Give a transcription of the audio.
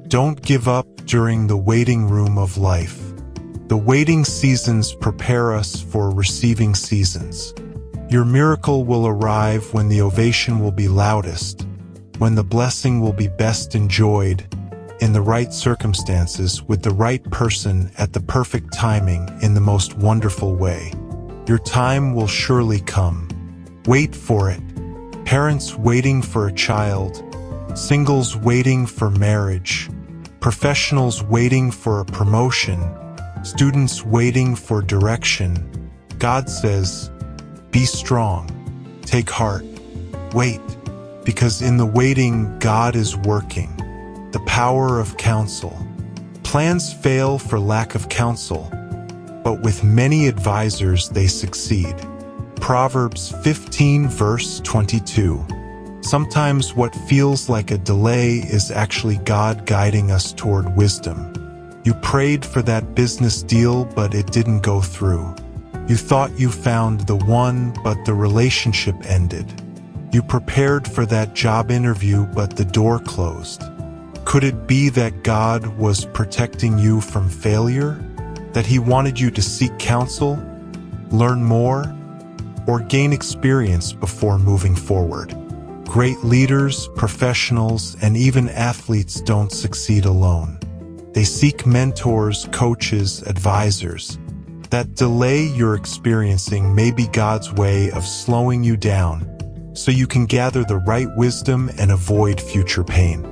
Don't give up during the waiting room of life. The waiting seasons prepare us for receiving seasons. Your miracle will arrive when the ovation will be loudest, when the blessing will be best enjoyed, in the right circumstances, with the right person at the perfect timing, in the most wonderful way. Your time will surely come. Wait for it. Parents waiting for a child, singles waiting for marriage, professionals waiting for a promotion, students waiting for direction. God says, be strong, take heart, wait, because in the waiting, God is working. The power of counsel. Plans fail for lack of counsel, but with many advisors they succeed. Proverbs 15 verse 22. Sometimes what feels like a delay is actually God guiding us toward wisdom. You prayed for that business deal, but it didn't go through. You thought you found the one, but the relationship ended. You prepared for that job interview, but the door closed. Could it be that God was protecting you from failure? That He wanted you to seek counsel, learn more, or gain experience before moving forward? Great leaders, professionals, and even athletes don't succeed alone. They seek mentors, coaches, advisors. That delay you're experiencing may be God's way of slowing you down so you can gather the right wisdom and avoid future pain.